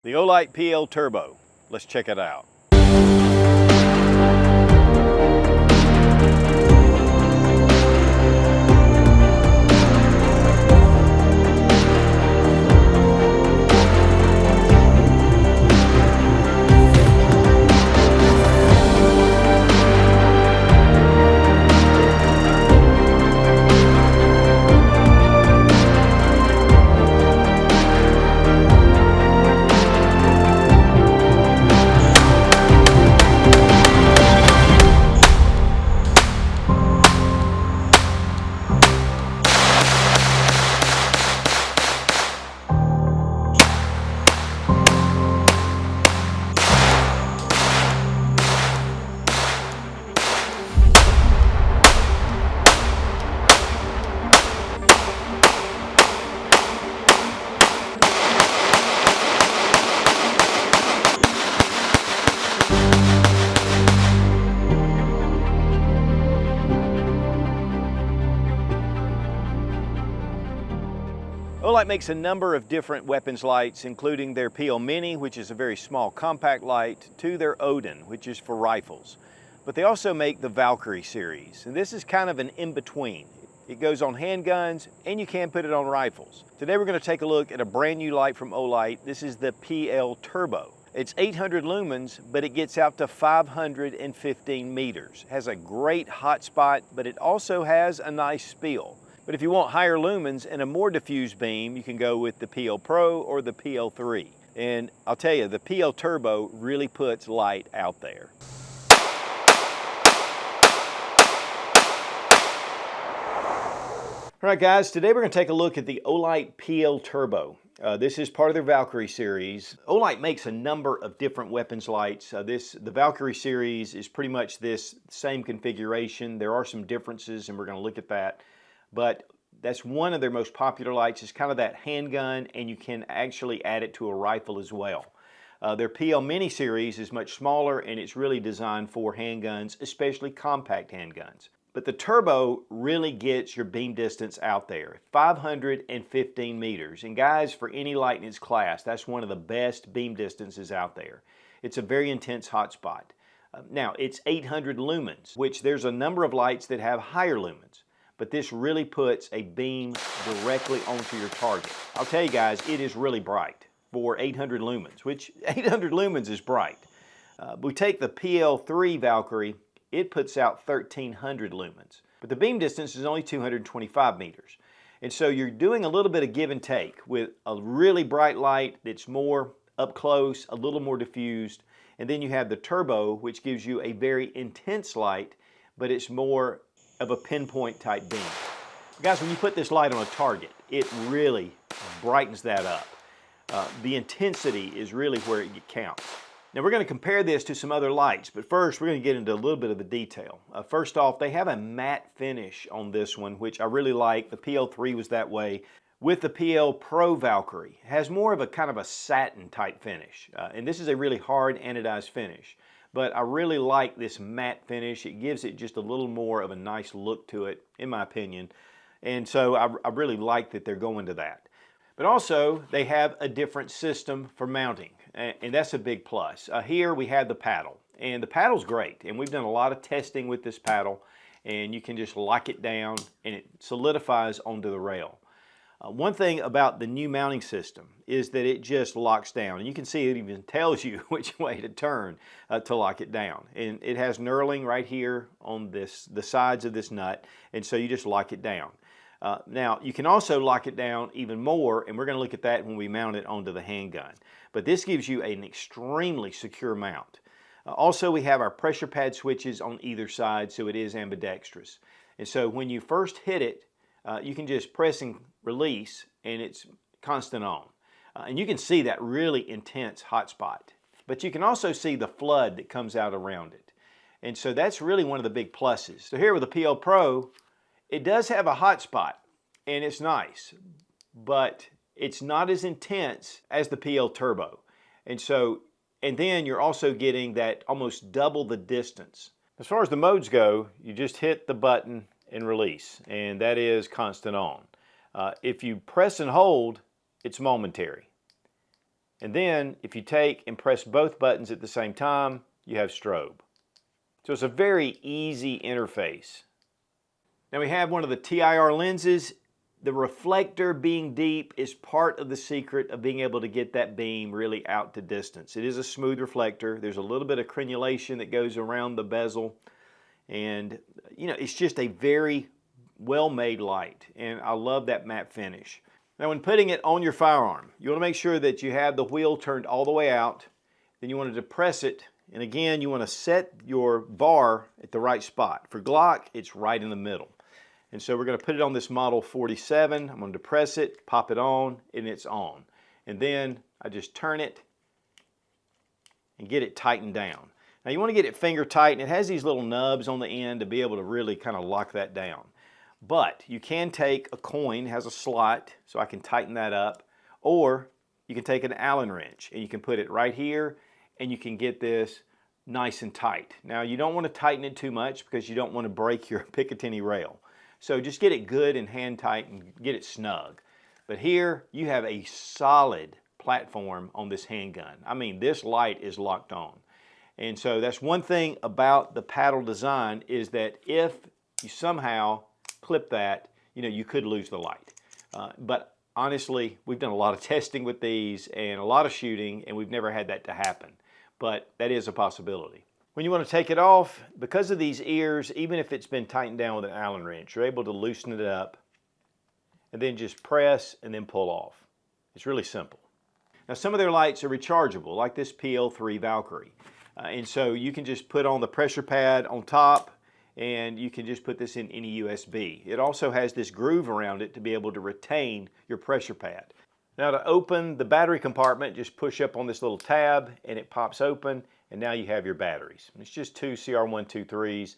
The Olight PL Turbo. Let's check it out. Olight makes a number of different weapons lights, including their PL Mini, which is a very small compact light, to their Odin, which is for rifles. But they also make the Valkyrie series, and this is kind of an in-between. It goes on handguns, and you can put it on rifles. Today we're going to take a look at a brand new light from Olight. This is the PL Turbo. It's 800 lumens, but it gets out to 515 meters. It has a great hot spot, but it also has a nice spill. But if you want higher lumens and a more diffused beam, you can go with the PL Pro or the PL3. And I'll tell you, the PL Turbo really puts light out there. All right, guys, today we're going to take a look at the Olight PL Turbo. This is part of their Valkyrie series. Olight makes a number of different weapons lights. The Valkyrie series is pretty much this same configuration. There are some differences, and we're going to look at that. But that's one of their most popular lights. It's kind of that handgun, and you can actually add it to a rifle as well. Their PL Mini series is much smaller, and it's really designed for handguns, especially compact handguns. But the Turbo really gets your beam distance out there, 515 meters. And guys, for any light in its class, that's one of the best beam distances out there. It's a very intense hotspot. Now, it's 800 lumens, which there's a number of lights that have higher lumens. But this really puts a beam directly onto your target. I'll tell you guys, it is really bright for 800 lumens, which 800 lumens is bright. We take the PL3 Valkyrie, it puts out 1300 lumens. But the beam distance is only 225 meters. And so you're doing a little bit of give and take with a really bright light that's more up close, a little more diffused. And then you have the Turbo, which gives you a very intense light, but it's more of a pinpoint type beam. Guys, when you put this light on a target, it really brightens that up. The intensity is really where it counts. Now we're going to compare this to some other lights, but first we're going to get into a little bit of the detail. First off, they have a matte finish on this one, which I really like. The PL3 was that way. With the PL Pro Valkyrie, it has more of a kind of a satin type finish. And this is a really hard anodized finish. But I really like this matte finish. It gives it just a little more of a nice look to it, in my opinion. And so I really like that they're going to that. But also, they have a different system for mounting, and that's a big plus. Here we have the paddle, and the paddle's great. And we've done a lot of testing with this paddle, and you can just lock it down, and it solidifies onto the rail. One thing about the new mounting system is that it just locks down. And you can see it even tells you which way to turn to lock it down. And it has knurling right here on the sides of this nut, and so you just lock it down. Now, you can also lock it down even more, and we're going to look at that when we mount it onto the handgun. But this gives you an extremely secure mount. Also, we have our pressure pad switches on either side, so it is ambidextrous. And so when you first hit it, you can just press and release, and it's constant on. And you can see that really intense hot spot. But you can also see the flood that comes out around it. And so that's really one of the big pluses. So here with the PL Pro, it does have a hot spot, and it's nice, but it's not as intense as the PL Turbo. And then you're also getting that almost double the distance. As far as the modes go, you just hit the button and release, and that is constant on. If you press and hold, it's momentary. And then if you take and press both buttons at the same time, you have strobe. So it's a very easy interface. Now we have one of the TIR lenses. The reflector being deep is part of the secret of being able to get that beam really out to distance. It is a smooth reflector. There's a little bit of crenulation that goes around the bezel. And you know, it's just a very well-made light. And I love that matte finish. Now when putting it on your firearm, you want to make sure that you have the wheel turned all the way out. Then you want to depress it. And again, you want to set your bar at the right spot. For Glock, it's right in the middle. And so we're going to put it on this model 47. I'm going to depress it, pop it on, and it's on. And then I just turn it and get it tightened down. Now you want to get it finger tight, and it has these little nubs on the end to be able to really kind of lock that down. But you can take a coin, it has a slot, so I can tighten that up, or you can take an Allen wrench and you can put it right here and you can get this nice and tight. Now you don't want to tighten it too much because you don't want to break your Picatinny rail. So just get it good and hand tight and get it snug. But here you have a solid platform on this handgun. I mean, this light is locked on. And so that's one thing about the paddle design, is that if you somehow clip that, you know, you could lose the light. But honestly, we've done a lot of testing with these and a lot of shooting, and we've never had that to happen. But that is a possibility. When you want to take it off, because of these ears, even if it's been tightened down with an Allen wrench, you're able to loosen it up and then just press and then pull off. It's really simple. Now some of their lights are rechargeable, like this PL3 Valkyrie. And so you can just put on the pressure pad on top, and you can just put this in any USB. It also has this groove around it to be able to retain your pressure pad. Now to open the battery compartment, just push up on this little tab and it pops open, and now you have your batteries. It's just two CR123s.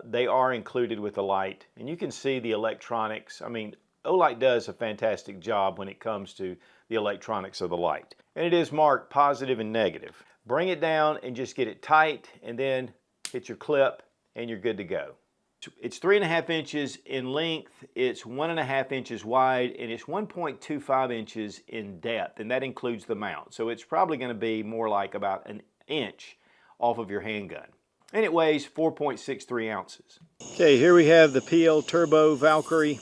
They are included with the light, and you can see the electronics. I mean, Olight does a fantastic job when it comes to the electronics of the light. And it is marked positive and negative. Bring it down and just get it tight, and then hit your clip and you're good to go. It's 3.5 inches in length, it's 1.5 inches wide, and it's 1.25 inches in depth, and that includes the mount. So it's probably going to be more like about an inch off of your handgun. And it weighs 4.63 ounces. Okay, here we have the PL Turbo Valkyrie.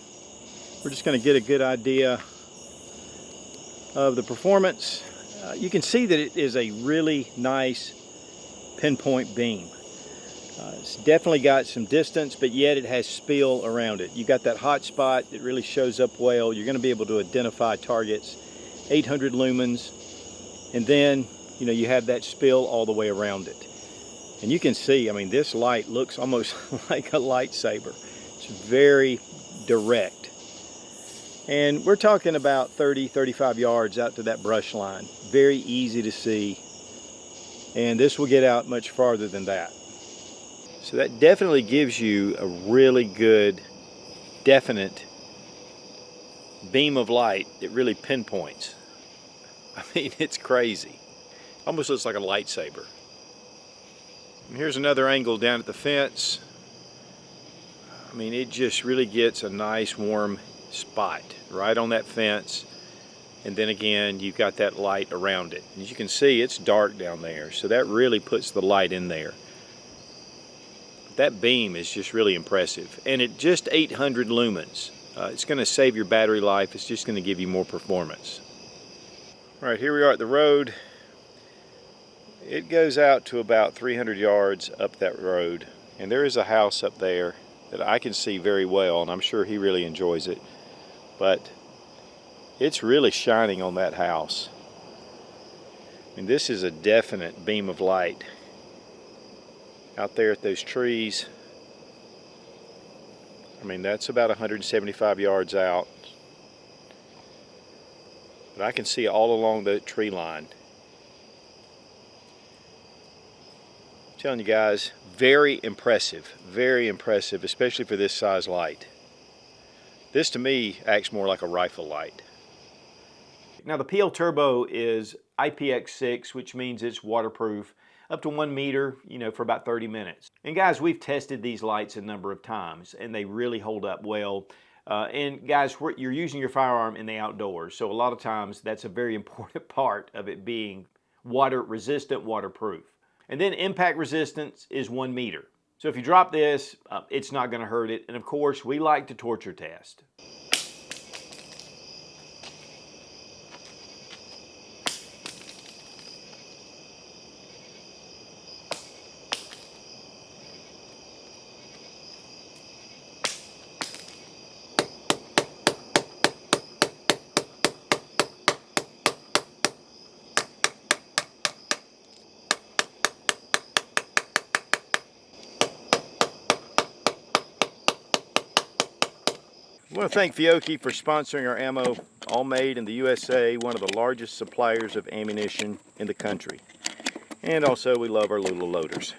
We're just going to get a good idea of the performance. You can see that it is a really nice pinpoint beam. It's definitely got some distance, but yet it has spill around it. You got that hot spot that really shows up well. You're going to be able to identify targets. 800 lumens, and then you know you have that spill all the way around it. And you can see, I mean, this light looks almost like a lightsaber. It's very direct. And we're talking about 30-35 yards out to that brush line. Very easy to see. And this will get out much farther than that. So that definitely gives you a really good, definite beam of light that really pinpoints. I mean, it's crazy. Almost looks like a lightsaber. And here's another angle down at the fence. I mean, it just really gets a nice warm spot right on that fence. And then again, you've got that light around it. As you can see, it's dark down there, so that really puts the light in there. That beam is just really impressive. And at just 800 lumens, it's going to save your battery life. It's just going to give you more performance. All right, here we are at the road. It goes out to about 300 yards up that road. And there is a house up there that I can see very well, and I'm sure he really enjoys it. But it's really shining on that house. I mean, this is a definite beam of light. Out there at those trees, I mean, that's about 175 yards out. But I can see all along the tree line. I'm telling you guys, very impressive, especially for this size light. This to me acts more like a rifle light. Now the PL Turbo is IPX6, which means it's waterproof up to 1 meter, you know, for about 30 minutes. And guys, we've tested these lights a number of times and they really hold up well. And guys, you're using your firearm in the outdoors, so a lot of times that's a very important part of it being water resistant, waterproof. And then impact resistance is 1 meter. So if you drop this, it's not going to hurt it. And of course, we like to torture test. I want to thank Fiocchi for sponsoring our ammo, all made in the USA, one of the largest suppliers of ammunition in the country. And also, we love our little loaders.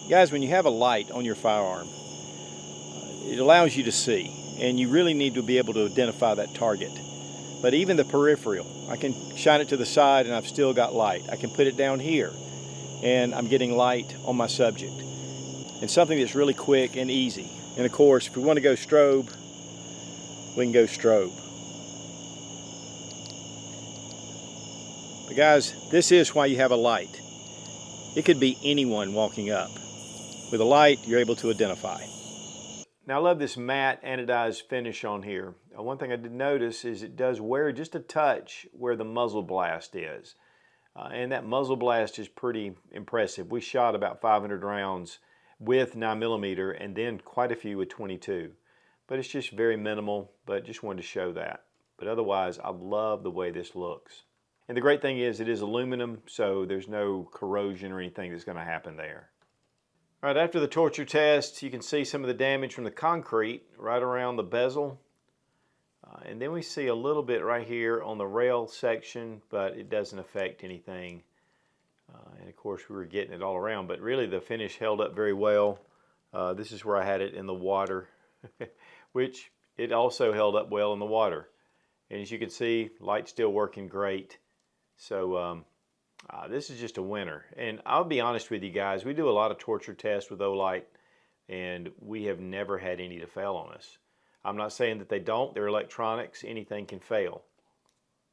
Guys, when you have a light on your firearm, it allows you to see, and you really need to be able to identify that target. But even the peripheral, I can shine it to the side and I've still got light. I can put it down here and I'm getting light on my subject. And something that's really quick and easy. And of course, if we want to go strobe, we can go strobe. But guys, this is why you have a light. It could be anyone walking up. With a light, you're able to identify. Now I love this matte anodized finish on here. One thing I did notice is it does wear just a touch where the muzzle blast is. And that muzzle blast is pretty impressive. We shot about 500 rounds with 9mm and then quite a few with 22. But it's just very minimal, but just wanted to show that. But otherwise, I love the way this looks. And the great thing is it is aluminum, so there's no corrosion or anything that's going to happen there. All right, after the torture test, you can see some of the damage from the concrete right around the bezel. And then we see a little bit right here on the rail section, but it doesn't affect anything. And of course, we were getting it all around, but really the finish held up very well. This is where I had it in the water, which it also held up well in the water. And as you can see, light's still working great. So this is just a winner. And I'll be honest with you guys, we do a lot of torture tests with Olight, and we have never had any to fail on us. I'm not saying that they don't. They're electronics. Anything can fail.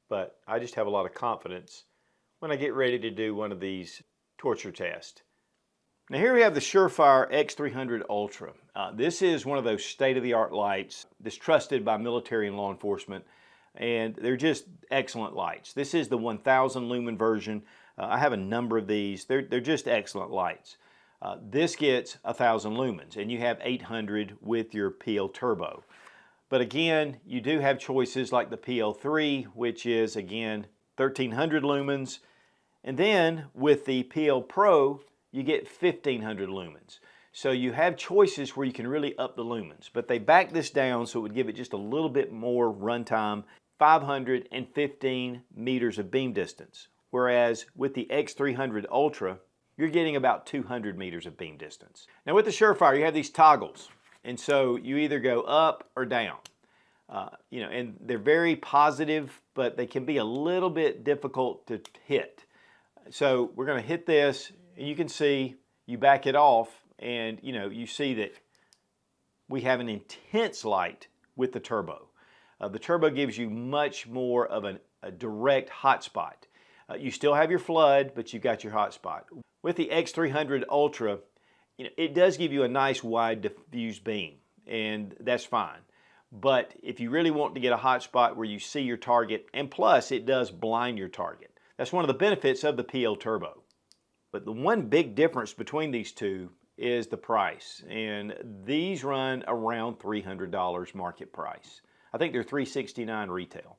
But I just have a lot of confidence when I get ready to do one of these torture tests. Now here we have the Surefire X300 Ultra. This is one of those state-of-the-art lights that's trusted by military and law enforcement. And they're just excellent lights. This is the 1000 lumen version. I have a number of these. They're just excellent lights. This gets 1000 lumens, and you have 800 with your PL Turbo. But again, you do have choices like the PL3, which is again 1300 lumens. And then with the PL Pro, you get 1500 lumens. So you have choices where you can really up the lumens, but they back this down so it would give it just a little bit more runtime, 515 meters of beam distance. Whereas with the X300 Ultra, you're getting about 200 meters of beam distance. Now with the Surefire, you have these toggles, and so you either go up or down. And they're very positive, but they can be a little bit difficult to hit. So we're going to hit this, and you can see you back it off, and you see that we have an intense light with the Turbo. The Turbo gives you much more of a direct hotspot. You still have your flood, but you've got your hotspot. With the X300 Ultra, it does give you a nice wide diffuse beam, and that's fine. But if you really want to get a hotspot where you see your target, and plus it does blind your target. That's one of the benefits of the PL Turbo. But the one big difference between these two is the price, and these run around $300 market price. I think they're $369 retail.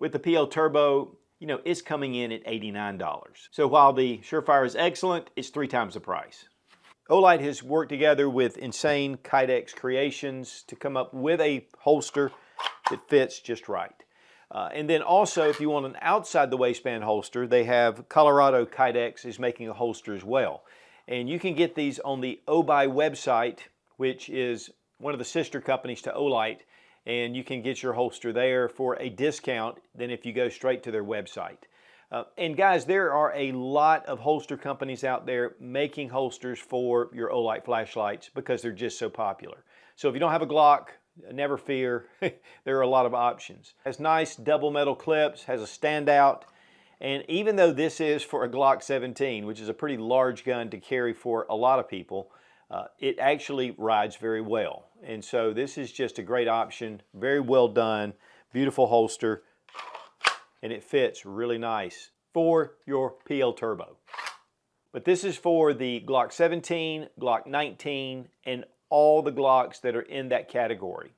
With the PL Turbo, it's coming in at $89. So while the Surefire is excellent, it's 3 times the price. Olight has worked together with Insane Kydex Creations to come up with a holster that fits just right. And then also, if you want an outside the waistband holster, they have Colorado Kydex is making a holster as well. And you can get these on the Obuy website, which is one of the sister companies to Olight, and you can get your holster there for a discount than if you go straight to their website. And guys, there are a lot of holster companies out there making holsters for your Olight flashlights because they're just so popular. So if you don't have a Glock, never fear, there are a lot of options. It has nice double metal clips, has a standout, and even though this is for a Glock 17, which is a pretty large gun to carry for a lot of people, it actually rides very well. And so this is just a great option, very well done, beautiful holster, and it fits really nice for your PL Turbo. But this is for the Glock 17, Glock 19, and all the Glocks that are in that category.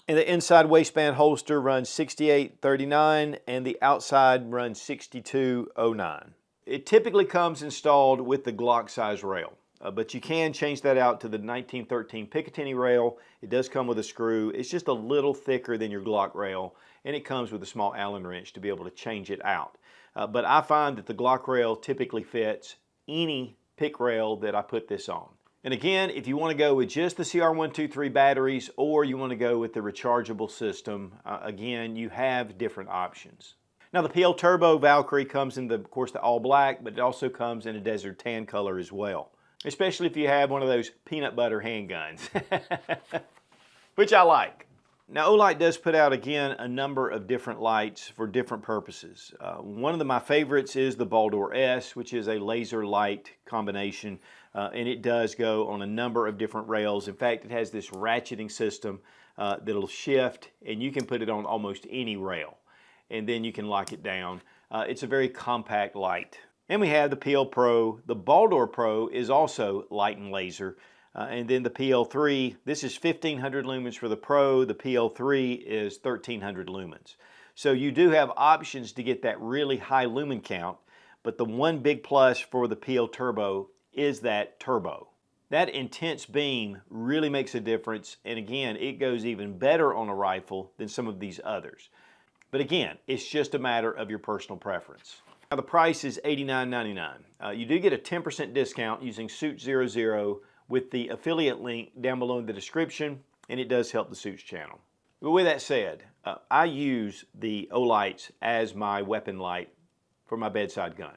And the inside waistband holster runs 6839 and the outside runs 6209. It typically comes installed with the Glock size rail, but you can change that out to the 1913 Picatinny rail. It does come with a screw. It's just a little thicker than your Glock rail, and it comes with a small Allen wrench to be able to change it out. But I find that the Glock rail typically fits any pick rail that I put this on. And again, if you want to go with just the CR123 batteries or you want to go with the rechargeable system, again, you have different options. Now the PL Turbo Valkyrie comes in, of course, the all black, but it also comes in a desert tan color as well, especially if you have one of those peanut butter handguns, which I like. Now Olight does put out, again, a number of different lights for different purposes. One of my favorites is the Baldur S, which is a laser light combination, and it does go on a number of different rails. In fact, it has this ratcheting system that'll shift, and you can put it on almost any rail, and then you can lock it down. It's a very compact light. And we have the PL Pro. The Baldur Pro is also light and laser. And then the PL3, this is 1500 lumens for the Pro. The PL3 is 1300 lumens. So you do have options to get that really high lumen count, but the one big plus for the PL Turbo is that turbo. That intense beam really makes a difference, and again, it goes even better on a rifle than some of these others. But again, it's just a matter of your personal preference. Now the price is $89.99. You do get a 10% discount using Sootch00 with the affiliate link down below in the description, and it does help the Sootch channel. But with that said, I use the Olights as my weapon light for my bedside gun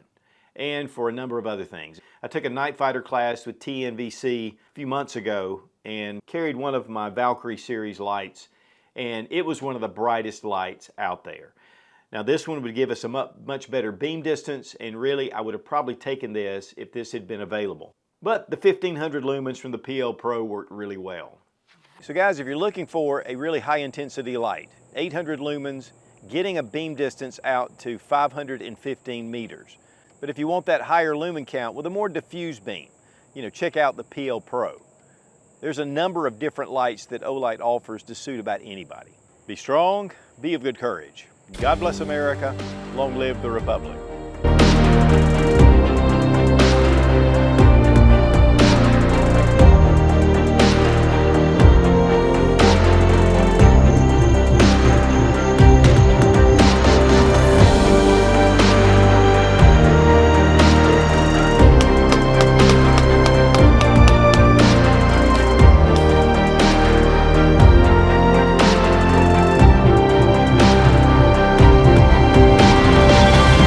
and for a number of other things. I took a night fighter class with TNVC a few months ago and carried one of my Valkyrie series lights, and it was one of the brightest lights out there. Now this one would give us a much better beam distance, and really I would have probably taken this if this had been available. But the 1500 lumens from the PL Pro worked really well. So guys, if you're looking for a really high intensity light, 800 lumens, getting a beam distance out to 515 meters. But if you want that higher lumen count with a more diffuse beam, check out the PL Pro. There's a number of different lights that Olight offers to suit about anybody. Be strong, be of good courage. God bless America, long live the Republic.